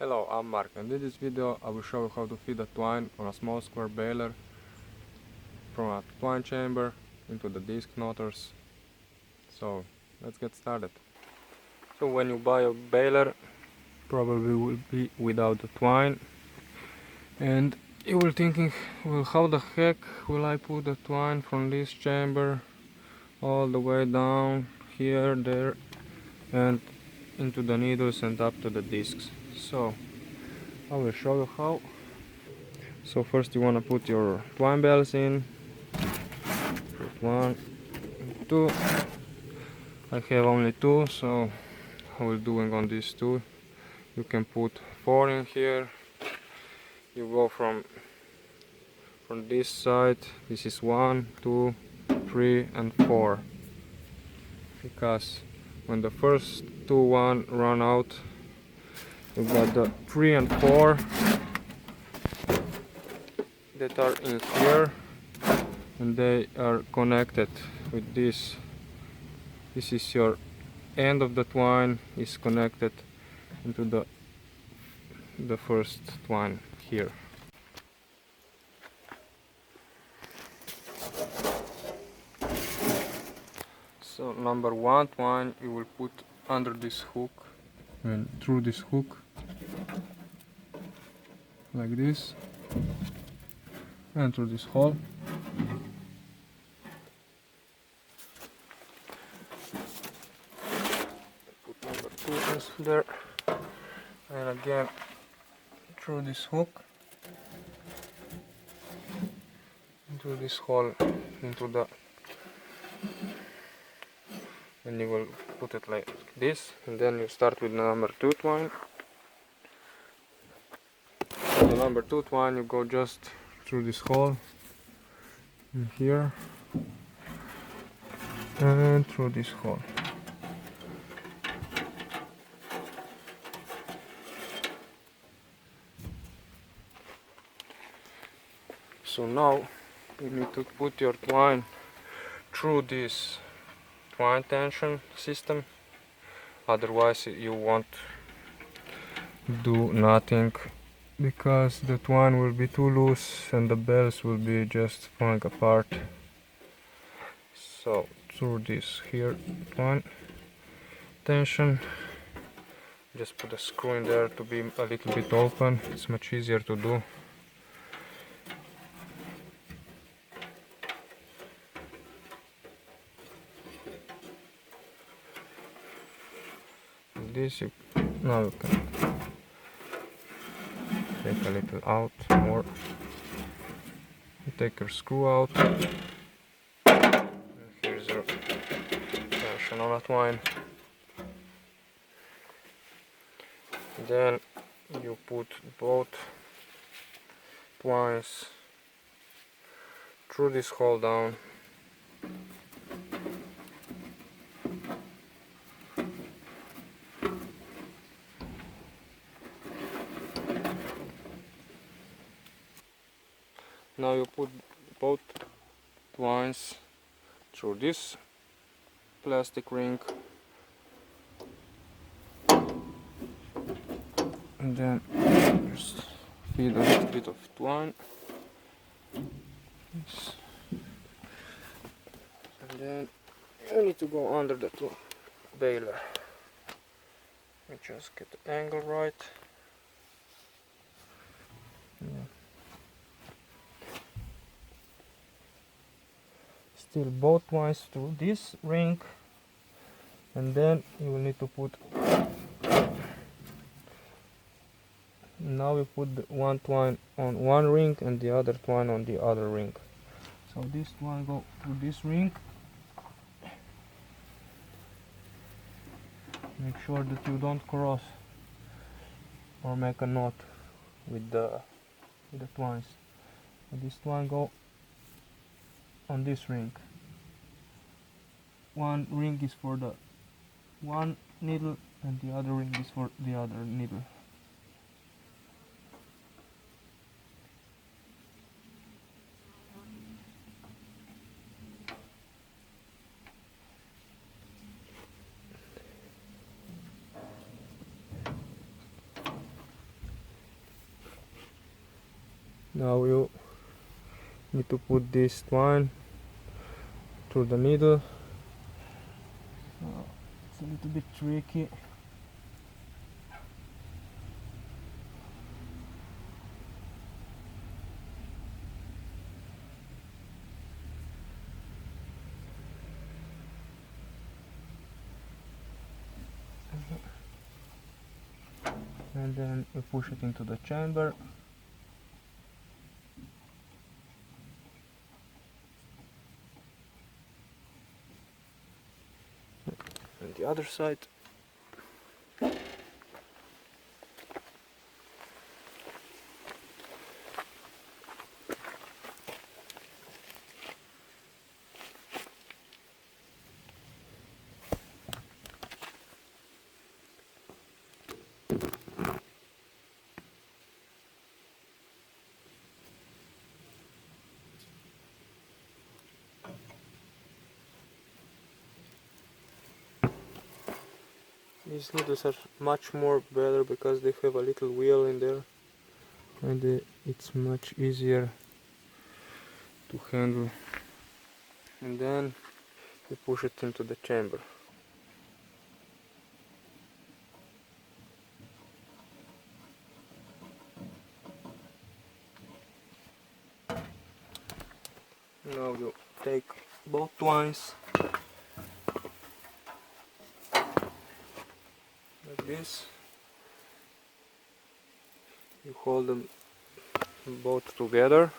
Hello, I'm Mark, and in this video I will show you how to feed a twine on a small square baler from a twine chamber into the disc motors. So let's get started. So when you buy a baler, probably will be without the twine, and you will thinking, well, how the heck will I put the twine from this chamber all the way down here, there, and into the needles and up to the discs. So I will show you how. So first you want to put your twine bales in. Put 1, 2. I have only 2, so I will doing on these 2. You can put 4 in here. You go from this side. This is 1, 2, 3 and 4. Because when the first 2 run out, you got the 3 and 4 that are in here, and they are connected with this. This is your end of the twine is connected into the first twine here. So number 1 twine you will put under this hook and through this hook like this and through this hole. Put number 2 there, and again through this hook into this hole into the, and you will put it like this, and then you start with number 2 twine. For the number 2 twine you go just through this hole in here and through this hole. So now you need to put your twine through this twine tension system, otherwise you won't do nothing, because the twine will be too loose and the bales will be just falling apart. So through this here twine tension, just put a screw in there to be a little bit open, it's much easier to do. This now you can take a little out more. You take your screw out, and here's your tension on a twine. Then you put both twines through this hole down. Now you put both twines through this plastic ring, and then just feed a little bit of twine, and then you need to go under the baler. You just get the angle right. Yeah. Still both twines through this ring, and then you will need to put, now you put one twine on one ring and the other twine on the other ring. So this twine go through this ring. Make sure that you don't cross or make a knot with the twines. And this twine go on this ring. One ring is for the one needle and the other ring is for the other needle. Now you need to put this twine through the needle. It's a little bit tricky. And then you push it into the chamber. And the other side. These needles are much more better because they have a little wheel in there, and it's much easier to handle. And then you push it into the chamber. Now you take both twines like this. You hold them both together,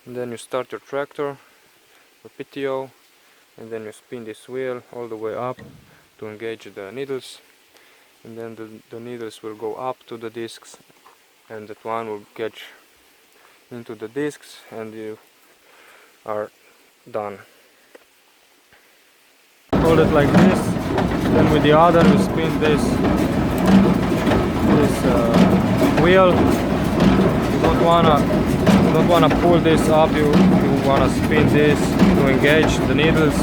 and then you start your tractor, your PTO, and then you spin this wheel all the way up to engage the needles, and then the needles will go up to the discs, and the twine will catch into the discs, and you are done. Hold it like this, then with the other you spin this wheel. You don't wanna pull this up. You wanna spin this to engage the needles.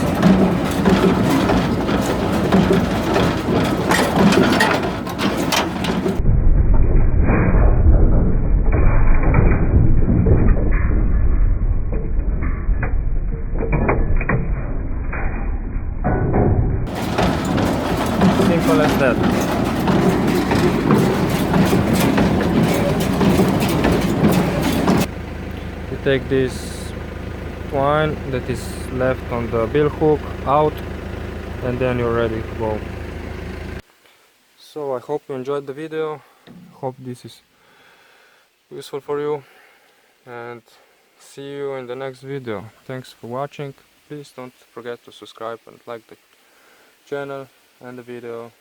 Simple as that. You take this twine that is left on the bill hook out, and then you're ready to go. So I hope you enjoyed the video. Hope this is useful for you, and see you in the next video. Thanks for watching. Please don't forget to subscribe and like the channel and the video.